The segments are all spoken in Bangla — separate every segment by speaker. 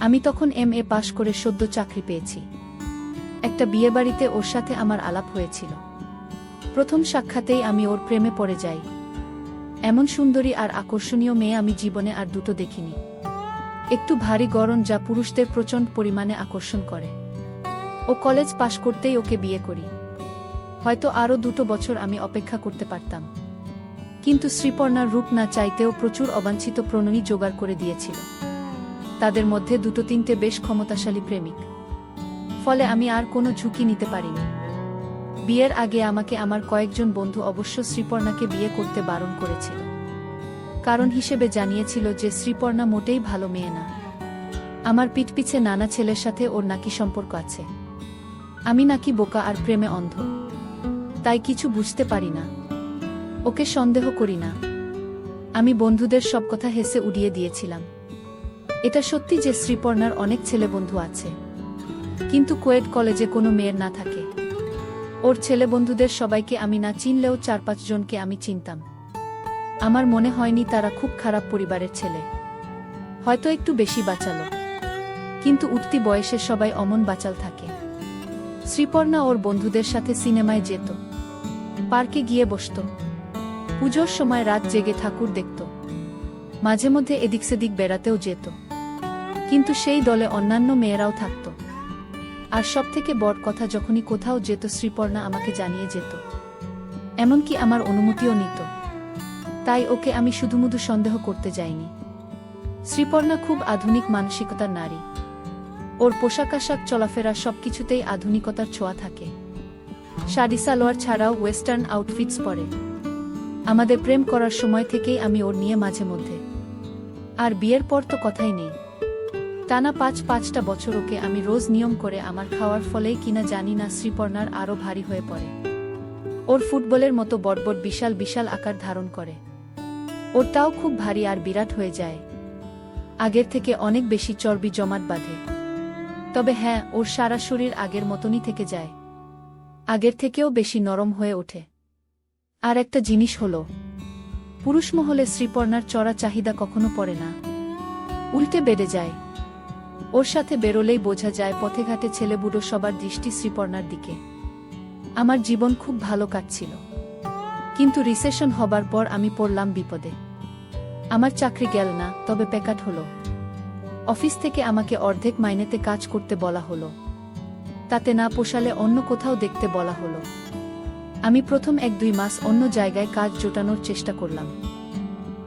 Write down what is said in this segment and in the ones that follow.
Speaker 1: আমি তখন MA পাশ করে সদ্য চাকরি পেয়েছি। একটা বিয়েবাড়িতে ওর সাথে আমার আলাপ হয়েছিল। প্রথম সাক্ষাতেই আমি ওর প্রেমে পড়ে যাই। এমন সুন্দরী আর আকর্ষণীয় মেয়ে আমি জীবনে আর দুটো দেখিনি। একটু ভারী গড়ন, যা পুরুষদের প্রচণ্ড পরিমাণে আকর্ষণ করে। ও কলেজ পাশ করতেই ওকে বিয়ে করি। হয়তো আরও 2 বছর আমি অপেক্ষা করতে পারতাম, কিন্তু শ্রীপর্ণার রূপ না চাইতেও প্রচুর অবাঞ্ছিত প্রণয়ী জোগাড় করে দিয়েছিল। তাদের মধ্যে 2-3টে বেশ ক্ষমতাশালী প্রেমিক। ফলে আমি আর কোনো ঝুঁকি নিতে পারিনি। বিয়ের আগে আমাকে আমার কয়েকজন বন্ধু অবশ্য শ্রীপর্ণাকে বিয়ে করতে বারণ করেছিল। কারণ হিসেবে জানিয়েছিল যে শ্রীপর্ণা মোটেই ভালো মেয়ে না। আমার পিঠপিছে নানা ছেলের সাথে ওর নাকি সম্পর্ক আছে। আমি নাকি বোকা আর প্রেমে অন্ধ, তাই কিছু বুঝতে পারি না। ওকে সন্দেহ করি না। আমি বন্ধুদের সব কথা হেসে উড়িয়ে দিয়েছিলাম। এটা সত্যি যে শ্রীপর্ণার অনেক ছেলে বন্ধু আছে, কিন্তু কোয়েট কলেজে কোনো মেয়ের না থাকে। ওর ছেলে বন্ধুদের সবাইকে আমি না চিনলেও 4-5 জনকে আমি চিনতাম। আমার মনে হয়নি তারা খুব খারাপ পরিবারের ছেলে। হয়তো একটু বেশি বাচালো, কিন্তু উঠতি বয়সে সবাই অমন বাচাল থাকে। শ্রীপর্ণা ওর বন্ধুদের সাথে সিনেমায় যেত, পার্কে গিয়ে বসত, পুজোর সময় রাত জেগে ঠাকুর দেখত, মাঝে মধ্যে এদিক সেদিক বেড়াতেও যেত। কিন্তু সেই দলে অন্যান্য মেয়েরাও থাকত। আর সবথেকে বড় কথা, যখনই কোথাও যেত শ্রীপর্ণা আমাকে জানিয়ে যেত, এমনকি আমার অনুমতিও নিত। তাই ওকে আমি শুধুমুধু সন্দেহ করতে যাইনি। শ্রীপর্ণা খুব আধুনিক মানসিকতার নারী। ওর পোশাক আশাক, চলাফেরা সবকিছুতেই আধুনিকতার ছোঁয়া থাকে। শাড়ি সালোয়ার ছাড়াও ওয়েস্টার্ন আউটফিটস পরে। আমাদের প্রেম করার সময় থেকেই আমি ওর নিয়ে মাঝে মধ্যে। আর বিয়ের পর তো কথাই নেই। টানা 5-5টা বছর ওকে আমি রোজ নিয়ম করে আমার খাওয়ার ফলেই কিনা জানি না শ্রীপর্ণার আরও ভারী হয়ে পড়ে। ওর ফুটবলের মতো বড় বিশাল বিশাল আকার ধারণ করে। ওরটাও খুব ভারী আর বিরাট হয়ে যায়। আগের থেকে অনেক বেশি চর্বি জমাট বাঁধে। তবে হ্যাঁ, ওর সারা শরীর আগের মতনই থেকে যায়। আগের থেকেও বেশি নরম হয়ে ওঠে। আর একটা জিনিস হলো, পুরুষ মহলে শ্রীপর্ণার চড়া চাহিদা কখনো পড়ে না, উল্টে বেড়ে যায়। ওর সাথে বেরোলেই বোঝা যায় পথে ঘাটে ছেলেবুড়ো সবার দৃষ্টি শ্রীপর্ণার দিকে। আমার জীবন খুব ভালো কাটছিল, কিন্তু রিসেশন হবার পর আমি পড়লাম বিপদে। আমার চাকরি গেল না, তবে প্যাকাট হলো। অফিস থেকে আমাকে অর্ধেক মাইনেতে কাজ করতে বলা হলো। তাতে না পোষালে অন্য কোথাও দেখতে বলা হলো। আমি প্রথম 1-2 মাস অন্য জায়গায় কাজ জোটানোর চেষ্টা করলাম,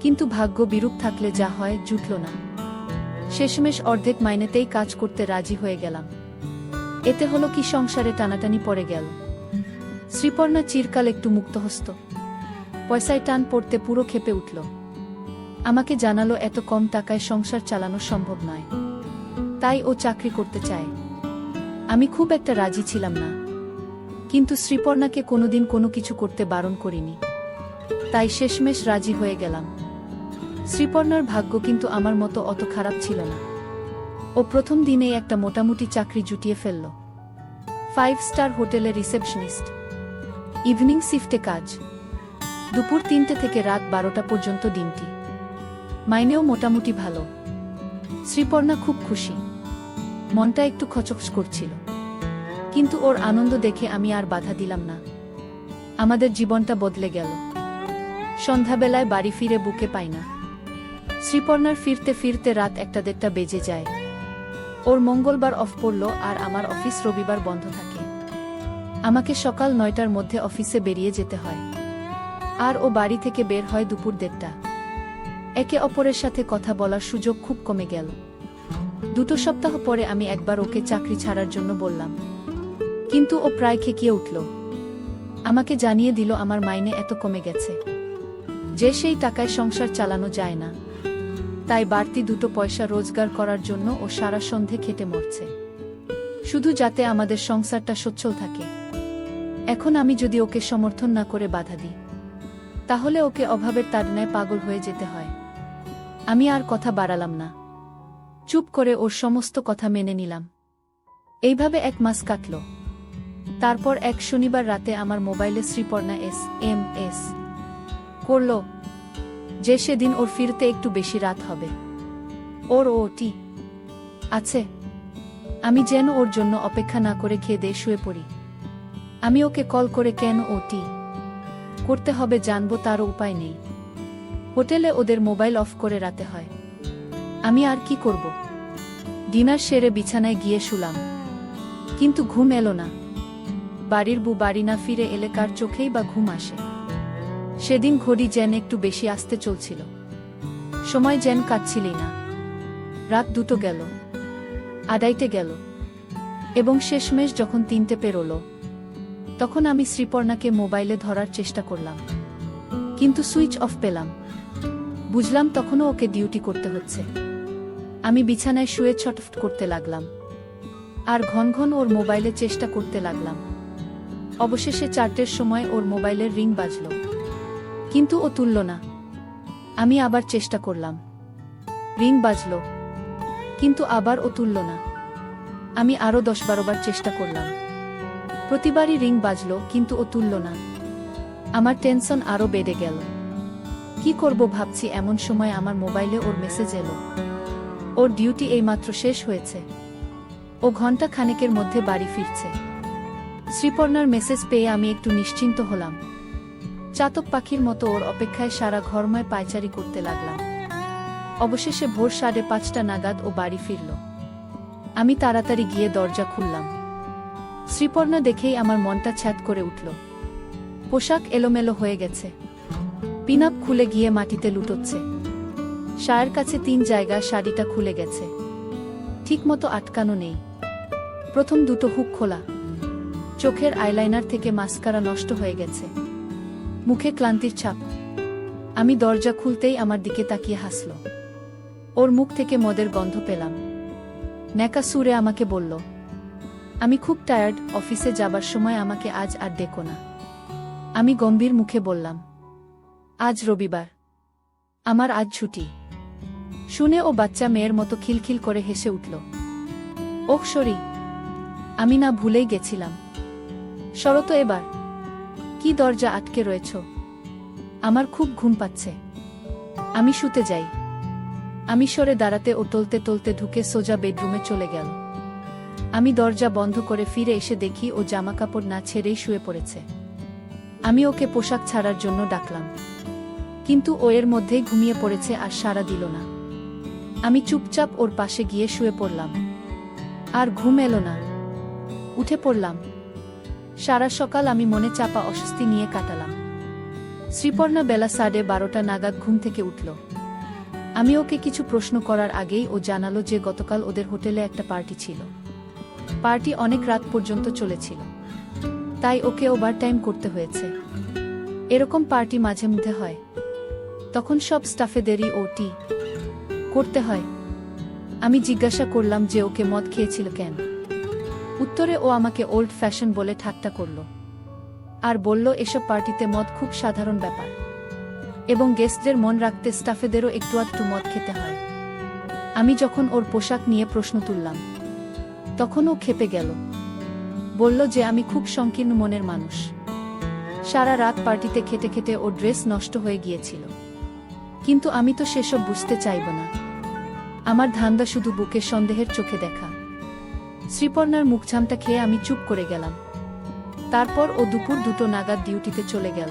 Speaker 1: কিন্তু ভাগ্য বিরূপ থাকলে যা হয় জুটল না। শেষমেশ অর্ধেক মাইনেতেই কাজ করতে রাজি হয়ে গেলাম। এতে হলো কি, সংসারে টানাটানি পড়ে গেল। শ্রীপর্ণা চিরকাল একটু মুক্তহস্ত, পয়সায় টান পড়তে পুরো ক্ষেপে উঠল। আমাকে জানালো এত কম টাকায় সংসার চালানো সম্ভব নয়, তাই ও চাকরি করতে চায়। আমি খুব একটা রাজি ছিলাম না, কিন্তু শ্রীপর্ণাকে কোনোদিন কোনো কিছু করতে বারণ করিনি, তাই শেষমেশ রাজি হয়ে গেলাম। শ্রীপর্ণার ভাগ্য কিন্তু আমার মতো অত খারাপ ছিল না। ও প্রথম দিনেই একটা মোটামুটি চাকরি জুটিয়ে ফেলল। 5 স্টার হোটেলে রিসেপশনিস্ট, ইভিনিং শিফটে কাজ, দুপুর 3টে থেকে রাত 12টা পর্যন্ত ডিউটি। মাইনেও মোটামুটি ভালো। শ্রীপর্ণা খুব খুশি, মনটা একটু খচখচ করছিল, কিন্তু ওর আনন্দ দেখে আমি আর বাধা দিলাম না। আমাদের জীবনটা বদলে গেল। সন্ধ্যাবেলায় বাড়ি ফিরে বুকে পাই না। শ্রীপর্ণার ফিরতে ফিরতে রাত 1-1:30 বেজে যায়। ওর মঙ্গলবার অফ পড়ল আর আমার অফিস রবিবার বন্ধ থাকে। আমাকে সকাল 9টার মধ্যে অফিসে বেরিয়ে যেতে হয়, আর ও বাড়ি থেকে বের হয় দুপুর 1:30। একে অপরের সাথে কথা বলার সুযোগ খুব কমে গেল। 2 সপ্তাহ পরে আমি একবার ওকে চাকরি ছাড়ার জন্য বললাম, কিন্তু ও প্রায় খেকিয়ে উঠল। আমাকে জানিয়ে দিল আমার মাইনে এত কমে গেছে যে সেই টাকায় সংসার চালানো যায় না। তাই বাড়তি 2 পয়সা রোজগার করার জন্য ও সারা সন্ধে খেটে মরছে, শুধু যাতে আমাদের সংসারটা সচ্ছল থাকে। এখন আমি যদি ওকে সমর্থন না করে বাধা দিই, তাহলে ওকে অভাবের তাড়নায় পাগল হয়ে যেতে হয়। আমি আর কথা বাড়ালাম না, চুপ করে ওর সমস্ত কথা মেনে নিলাম। এইভাবে 1 মাস কাটল। তারপর এক শনিবার রাতে আমার মোবাইলে শ্রীপর্ণা SMS করল যে সেদিন ওর ফিরতে একটু বেশি রাত হবে। ওর OT আছে। আমি যেন ওর জন্য অপেক্ষা না করে খেয়ে দিয়ে শুয়ে পড়ি। আমি ওকে কল করে কেন ওটি করতে হবে জানবো তারও উপায় নেই। হোটেলে ওদের মোবাইল অফ করে রাতে হয়। আমি আর কি করব? ডিনার সেরে বিছানায় গিয়ে শুলাম, কিন্তু ঘুম এলো না। বাড়ির বউ বাড়ি না ফিরে এলে কার চোখেই বা ঘুম আসে? সেদিন ঘড়ি যেন একটু বেশি আসতে চলছিল, সময় যেন কাটছিলই না। রাত 2টো গেল, 2:30 গেল, এবং শেষমেশ যখন 3টে পেরোলো, তখন আমি শ্রীপর্ণাকে মোবাইলে ধরার চেষ্টা করলাম, কিন্তু সুইচ অফ পেলাম। বুঝলাম তখনও ওকে ডিউটি করতে হচ্ছে। আমি বিছানায় শুয়ে ছটফট করতে লাগলাম, আর ঘন ঘন ওর মোবাইলে চেষ্টা করতে লাগলাম। অবশেষে 4টের সময় ওর মোবাইলের রিং বাজল, কিন্তু ও তুলল না। আমি আবার চেষ্টা করলাম, রিং বাজল, কিন্তু আবার ও তুলল না। আমি আরও 10-12 বার চেষ্টা করলাম, প্রতিবারই রিং বাজল, কিন্তু ও তুলল না। আমার টেনশন আরও বেড়ে গেল। কি করব ভাবছি, এমন সময় আমার মোবাইলে ওর মেসেজ এলো। ওর ডিউটি এইমাত্র শেষ হয়েছে, ও ঘন্টা খানেকের মধ্যে বাড়ি ফিরছে। শ্রীপর্ণার মেসেজ পেয়ে আমি একটু নিশ্চিন্ত হলাম। চাতক পাখির মতো ওর অপেক্ষায় সারা ঘরময় পায়চারি করতে লাগলাম। অবশেষে ভোর 5:30 নাগাদ ও বাড়ি ফিরল। আমি তাড়াতাড়ি গিয়ে দরজা খুললাম। শ্রীপর্ণা দেখেই আমার মনটা ছ্যাদ করে উঠল। পোশাক এলোমেলো হয়ে গেছে, পিনআপ খুলে গিয়ে মাটিতে লুটোচ্ছে। শায়ের কাছে 3 জায়গা শাড়িটা খুলে গেছে, ঠিকমতো আটকানো নেই। প্রথম 2টো হুক খোলা। চোখের আইলাইনার থেকে মাস্কারা নষ্ট হয়ে গেছে, মুখে ক্লান্তির ছাপ। আমি দরজা খুলতেই আমার দিকে তাকিয়ে হাসল। ওর মুখ থেকে মদের গন্ধ পেলাম। ন্যাকা সুরে আমাকে বলল, আমি খুব টায়ার্ড, অফিসে যাবার সময় আমাকে আজ আর ডেকো না। আমি গম্ভীর মুখে বললাম, আজ রবিবার, আমার আজ ছুটি। শুনে ও বাচ্চা মেয়ের মতো খিলখিল করে হেসে উঠল। ওহ সরি, আমি না ভুলেই গেছিলাম। সরো তো এবার। কি দরজা আটকে রয়েছ? আমার খুব ঘুম পাচ্ছে, আমি শুতে যাই। আমি সরে দাঁড়াতে ও টলতে টলতে ঢুকে সোজা বেডরুমে চলে গেল। আমি দরজা বন্ধ করে ফিরে এসে দেখি ও জামাকাপড় না ছেড়েই শুয়ে পড়েছে। আমি ওকে পোশাক ছাড়ার জন্য ডাকলাম, কিন্তু ও এর মধ্যেই ঘুমিয়ে পড়েছে আর সাড়া দিল না। আমি চুপচাপ ওর পাশে গিয়ে শুয়ে পড়লাম, আর ঘুম এলো না। উঠে পড়লাম। সারা সকাল আমি মনে চাপা অস্বস্তি নিয়ে কাটালাম। শ্রীপর্ণা বেলা 12:30 নাগাদ ঘুম থেকে উঠল। আমি ওকে কিছু প্রশ্ন করার আগেই ও জানালো যে গতকাল ওদের হোটেলে একটা পার্টি ছিল। পার্টি অনেক রাত পর্যন্ত চলেছিল, তাই ওকে ওভারটাইম করতে হয়েছে। এরকম পার্টি মাঝে মধ্যে হয়, তখন সব স্টাফেদেরই ওটি করতে হয়। আমি জিজ্ঞাসা করলাম যে ওকে মদ খেয়েছিল কেন। উত্তরে ও আমাকে ওল্ড ফ্যাশন বলে ঠাট্টা করল, আর বলল এসব পার্টিতে মদ খুব সাধারণ ব্যাপার, এবং গেস্টদের মন রাখতে স্টাফেদেরও একটু আধটু মদ খেতে হয়। আমি যখন ওর পোশাক নিয়ে প্রশ্ন তুললাম, তখন ও ক্ষেপে গেল। বলল যে আমি খুব সংকীর্ণ মনের মানুষ। সারা রাত পার্টিতে খেটে খেটে ওর ড্রেস নষ্ট হয়ে গিয়েছিল, কিন্তু আমি তো সেসব বুঝতে চাইব না। আমার ধান্দা শুধু বুকে সন্দেহের চোখে দেখা। শ্রীপর্ণার মুখঝামটা খেয়ে আমি চুপ করে গেলাম। তারপর ও দুপুর 2টো নাগাদ ডিউটিতে চলে গেল।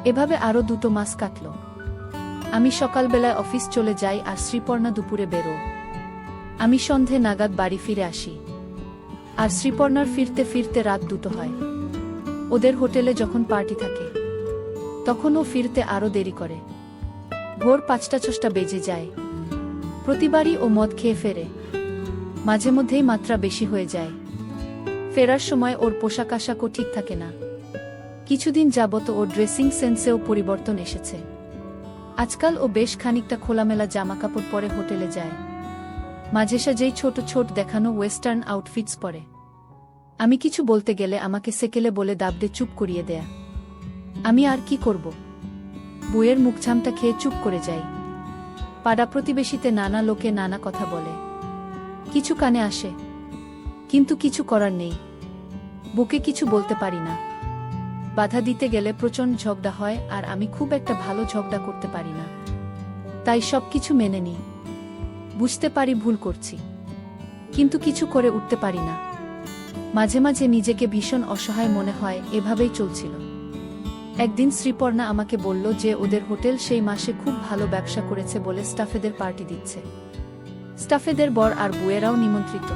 Speaker 1: এভাবে আরও 2টো মাস কাটল। আমি সকালবেলায় অফিস চলে যাই আর শ্রীপর্ণা দুপুরে বেরো। আমি সন্ধে নাগাদ বাড়ি ফিরে আসি, আর শ্রীপর্ণার ফিরতে ফিরতে রাত 2টো হয়। ওদের হোটেলে যখন পার্টি থাকে, তখন ও ফিরতে আরও দেরি করে। ভোর 5টা-6টা বেজে যায়। প্রতিবারই ও মদ খেয়ে ফেরে, মাঝে মধ্যেই মাত্রা বেশি হয়ে যায়। ফেরার সময় ওর পোশাক আশাকও ঠিক থাকে না। কিছুদিন যাবত ওর ড্রেসিং সেন্সেও পরিবর্তন এসেছে। আজকাল ও বেশ খানিকটা খোলামেলা জামাকাপড় পরে হোটেলে যায়, মাঝে সাঝেই ছোট ছোট দেখানো ওয়েস্টার্ন আউটফিটস পরে। আমি কিছু বলতে গেলে আমাকে সেকেলে বলে দাবদে চুপ করিয়ে দেয়া। আমি আর কি করব? বইয়ের মুখঝামটা খেয়ে চুপ করে যাই। পাড়া প্রতিবেশীতে নানা লোকে নানা কথা বলে, কিছু কানে আসে, কিন্তু কিছু করার নেই। বুকে কিছু বলতে পারি না। বাধা দিতে গেলে প্রচণ্ড ঝগড়া হয়, আর আমি খুব একটা ভালো ঝগড়া করতে পারি না। তাই সবকিছু মেনে নিই। বুঝতে পারি ভুল করছি, কিন্তু কিছু করে উঠতে পারি না। মাঝে মাঝে নিজেকে ভীষণ অসহায় মনে হয়। এভাবেই চলছিল। একদিন শ্রীপর্ণা আমাকে বলল যে ওদের হোটেল সেই মাসে খুব ভালো ব্যবসা করেছে বলে স্টাফেদের পার্টি দিচ্ছে। স্টাফেদের বর আর বুয়েরাও নিমন্ত্রিত।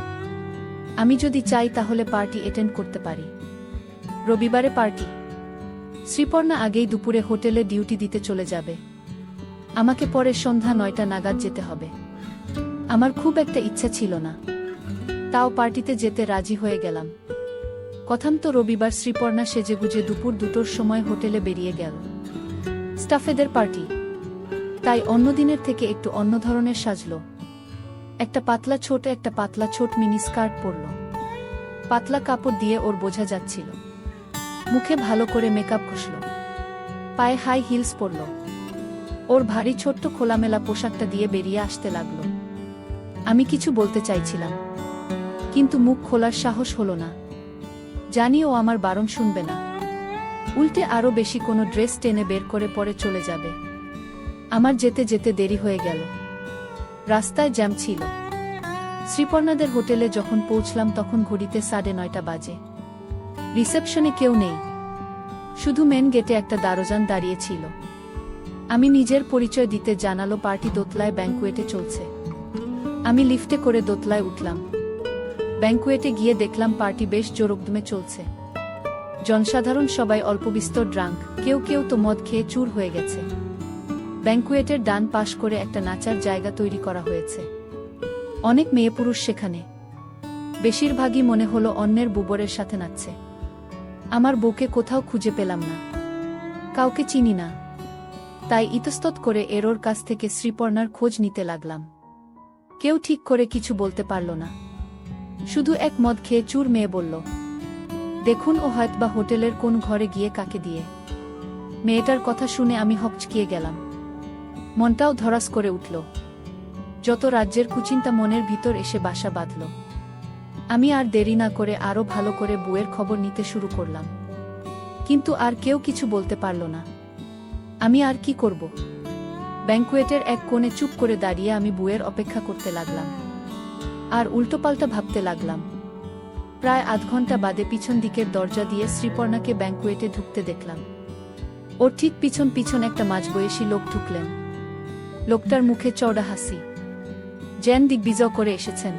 Speaker 1: আমি যদি চাই তাহলে পার্টি অ্যাটেন্ড করতে পারি। রবিবারে পার্টি। শ্রীপর্ণা আগেই দুপুরে হোটেলে ডিউটি দিতে চলে যাবে। আমাকে পরে সন্ধ্যা 9টা নাগাদ যেতে হবে। আমার খুব একটা ইচ্ছা ছিল না, তাও পার্টিতে যেতে রাজি হয়ে গেলাম। কথামতো রবিবার শ্রীপর্ণা সেজেগুজে দুপুর 2টোর সময় হোটেলে বেরিয়ে গেল। স্টাফেদের পার্টি, তাই অন্যদিনের থেকে একটু অন্য ধরনের সাজল। একটা পাতলা ছোট মিনি স্কার্ট পরল। পাতলা কাপড় দিয়ে ওর বোঝা যাচ্ছিল। মুখে ভালো করে মেকআপ ঘষল। পায়ে হাই হিলস পরল। ওর ভারী ছোট্ট খোলামেলা পোশাকটা দিয়ে বেরিয়ে আসতে লাগল। আমি কিছু বলতে চাইছিলাম, কিন্তু মুখ খোলার সাহস হলো না। জানি ও আমার বারণ শুনবে না, উল্টে আরো বেশি কোনো ড্রেস টেনে বের করে পরে চলে যাবে। আমার যেতে যেতে দেরি হয়ে গেল। রাস্তায় জ্যাম ছিল। শ্রীপর্ণাদের হোটেলে যখন পৌঁছলাম তখন ঘড়িতে 9:30 বাজে। রিসেপশনে কেউ নেই, শুধু মেন গেটে একটা দারোয়ান দাঁড়িয়ে ছিল। আমি নিজের পরিচয় দিতে জানালো পার্টি দোতলায় ব্যাংকুয়েটে চলছে। আমি লিফটে করে দোতলায় উঠলাম। ব্যাংকুয়েটে গিয়ে দেখলাম পার্টি বেশ জোরকদমে চলছে। জনসাধারণ সবাই অল্পবিস্তর ড্রাঙ্ক, কেউ কেউ তো মদ খেয়ে চুর হয়ে গেছে। ব্যাংকুয়েটের ডান পাশ করে একটা নাচার জায়গা তৈরি করা হয়েছে। অনেক মেয়ে পুরুষ সেখানে। বেশিরভাগই মনে হলো অন্যের বুবরের সাথে নাচছে। আমার বউকে কোথাও খুঁজে পেলাম না, কাউকে চিনি না। তাই ইতস্তত করে এর কাছ থেকে শ্রীপর্ণার খোঁজ নিতে লাগলাম। কেউ ঠিক করে কিছু বলতে পারল না। শুধু এক মদ খেয়ে চুর মেয়ে বলল, দেখুন ও হয়তোবা হোটেলের কোন ঘরে গিয়ে কাকে দিয়ে। মেয়েটার কথা শুনে আমি হকচকিয়ে গেলাম। মনটাও ধরাস করে উঠল। যত রাজ্যের কুচিন্তা মনের ভিতর এসে বাসা বাঁধল। আমি আর দেরি না করে আরো ভালো করে বউয়ের খবর নিতে শুরু করলাম। কিন্তু আর কেউ কিছু বলতে পারল না। আমি আর কি করব? ব্যাংকুয়েটের এক কোণে চুপ করে দাঁড়িয়ে আমি বউয়ের অপেক্ষা করতে লাগলাম। আর উল্টোপাল্টা ভাবতে লাগলাম। প্রায় আধ ঘন্টা বাদে পিছন দিকের দরজা দিয়ে শ্রীপর্ণাকে ব্যাংকুয়েটে ঢুকতে দেখলাম। ওর ঠিক পিছন পিছন একটা মাঝবয়সী লোক ঢুকলেন। লোকটার মুখে চওড়া হাসি, যেন দিগ্বিজয় করে এসেছেন।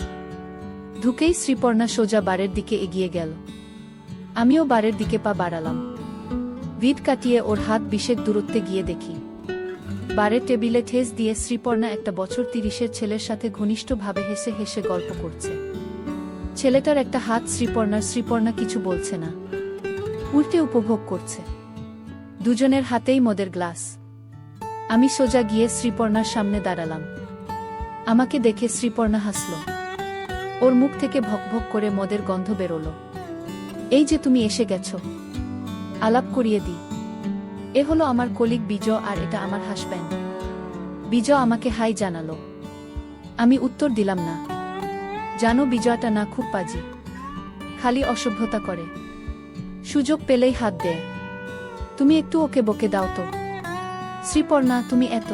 Speaker 1: ঢুকেই শ্রীপর্ণা সোজা বারের দিকে এগিয়ে গেল। আমিও বারের দিকে পা বাড়ালাম। ভিড় কাটিয়ে ওর হাত 20 দূরত্বে গিয়ে দেখি বারের টেবিলে ঠেস দিয়ে শ্রীপর্ণা একটা বছর 30-এর ছেলের সাথে ঘনিষ্ঠভাবে হেসে হেসে গল্প করছে। ছেলেটার একটা হাত শ্রীপর্ণা কিছু বলছে না, উল্টে উপভোগ করছে। দুজনের হাতেই মদের গ্লাস। আমি সোজা গিয়ে শ্রীপর্ণার সামনে দাঁড়ালাম। আমাকে দেখে শ্রীপর্ণা হাসল। ওর মুখ থেকে ভকভক করে মদের গন্ধ বেরোল। এই যে তুমি এসে গেছো, আলাপ করিয়ে দিই। এ হলো আমার কলিগ বিজয়, আর এটা আমার হাসব্যান্ড। বিজয় আমাকে হাই জানালো। আমি উত্তর দিলাম না। জানো বিজয়টা না খুব পাজি, খালি অসভ্যতা করে। সুযোগ পেলেই হাত দেয়। তুমি একটু ওকে বকে দাও তো। শ্রীপর্ণা, তুমি এত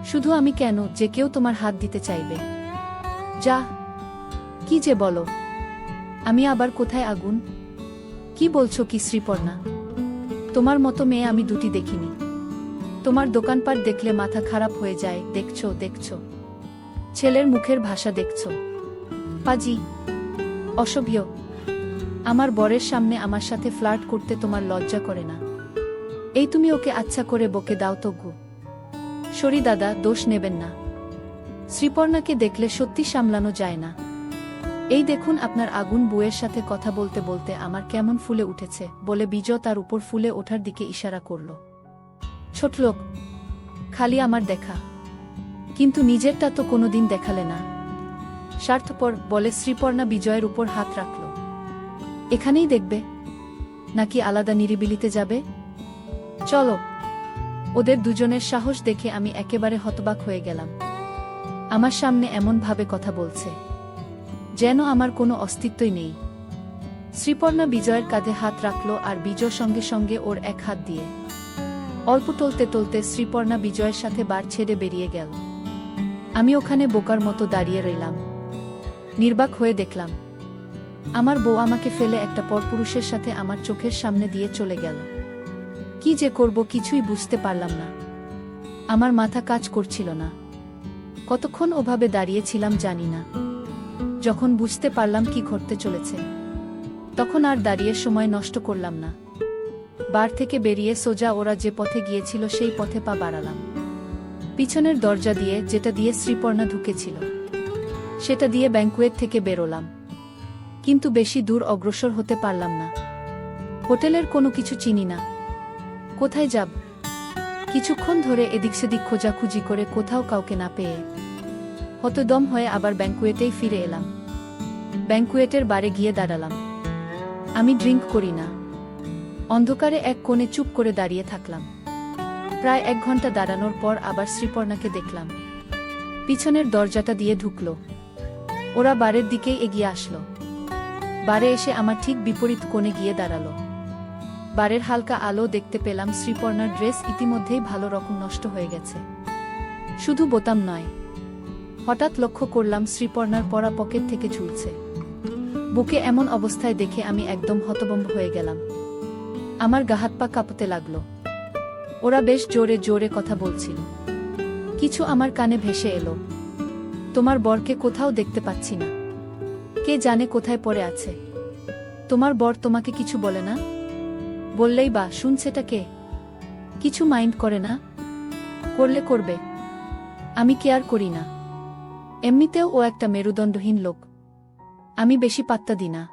Speaker 1: শুধু আমি কেন যে কেউ তোমার হাত দিতে চাইবে? যা, কি যে বলো। আমি আবার কোথায় আগুন? কি বলছো কি শ্রীপর্ণা? তোমার মতো মেয়ে আমি দুটি দেখিনি। তোমার দোকানপাট দেখলে মাথা খারাপ হয়ে যায়। দেখছো ছেলের মুখের ভাষা দেখছো। পাজি, অসভ্য। আমার বরের সামনে আমার সাথে ফ্লার্ট করতে তোমার লজ্জা করে না? এই তুমি ওকে আচ্ছা করে বকে দাও তো গু। সরি দাদা, দোষ নেবেন না। শ্রীপর্ণাকে দেখলে সত্যি সামলানো যায় না। এই দেখুন আপনার আগুন বউয়ের সাথে কথা বলতে বলতে আমার কেমন ফুলে উঠেছে বলে বিজয় তার উপর ফুলে ওঠার দিকে ইশারা করল। ছোট লোক, খালি আমার দেখা, কিন্তু নিজেরটা তো কোনোদিন দেখালে না। স্বার্থপর বলে শ্রীপর্ণা বিজয়ের উপর হাত রাখল। এখানেই দেখবে নাকি আলাদা নিরিবিলিতে যাবে? চলো। ওদের দুজনের সাহস দেখে আমি একেবারে হতবাক হয়ে গেলাম। আমার সামনে এমন ভাবে কথা বলছে যেন আমার কোনো অস্তিত্বই নেই। শ্রীপর্ণা বিজয়ের কাঁধে হাত রাখল আর বিজয় সঙ্গে সঙ্গে ওর এক হাত দিয়ে অল্প টলতে টলতে শ্রীপর্ণা বিজয়ের সাথে বার ছেড়ে বেরিয়ে গেল। আমি ওখানে বোকার মতো দাঁড়িয়ে রইলাম। নির্বাক হয়ে দেখলাম আমার বউ আমাকে ফেলে একটা পরপুরুষের সাথে আমার চোখের সামনে দিয়ে চলে গেল। কি যে করব কিছুই বুঝতে পারলাম না। আমার মাথা কাজ করছিল না। কতক্ষণ ওভাবে দাঁড়িয়েছিলাম জানি না। যখন বুঝতে পারলাম কি ঘটতে চলেছে, তখন আর দাঁড়িয়ে সময় নষ্ট করলাম না। বার থেকে বেরিয়ে সোজা ওরা যে পথে গিয়েছিল সেই পথে পা বাড়ালাম। পিছনের দরজা দিয়ে, যেটা দিয়ে শ্রীপর্ণা ঢুকেছিল, সেটা দিয়ে ব্যাংকুয়েট থেকে বেরোলাম। কিন্তু বেশি দূর অগ্রসর হতে পারলাম না। হোটেলের কোনো কিছু চিনি না। কোথায় যাব? কিছুক্ষণ ধরে এদিক সেদিক খোঁজাখুঁজি করে কোথাও কাউকে না পেয়ে হতদম হয়ে আবার ব্যাংকুয়েটেই ফিরে এলাম। ব্যাংকুয়েটের বারে গিয়ে দাঁড়ালাম। আমি ড্রিঙ্ক করি না। অন্ধকারে এক কোণে চুপ করে দাঁড়িয়ে থাকলাম। প্রায় 1 ঘন্টা দাঁড়ানোর পর আবার শ্রীপর্ণাকে দেখলাম। পিছনের দরজাটা দিয়ে ঢুকল। ওরা বারের দিকেই এগিয়ে আসলো। বারে এসে আমার ঠিক বিপরীত কোণে গিয়ে দাঁড়ালো। বারের হালকা আলো দেখতে পেলাম শ্রীপর্ণার ড্রেস ইতিমধ্যেই ভালো রকম নষ্ট হয়ে গেছে। শুধু বোতাম নয়, হঠাৎ লক্ষ্য করলাম শ্রীপর্ণার পরা পকেট থেকে ঝুলছে। বুকে এমন অবস্থায় দেখে আমি একদম হতভম্ব হয়ে গেলাম। আমার গা হাত পা কাঁপতে লাগলো। ওরা বেশ জোরে জোরে কথা বলছিল। কিছু আমার কানে ভেসে এলো, তোমার বরকে কোথাও দেখতে পাচ্ছি না। কে জানে কোথায় পড়ে আছে। তোমার বর তোমাকে কিছু বলে না? বললেই বা শুনছেটা কে? কিছু মাইন্ড করে না? করলে করবে, আমি কেয়ার করি না। এমনিতেও ও একটা মেরুদণ্ডহীন লোক। আমি বেশি পাত্তা দিই না।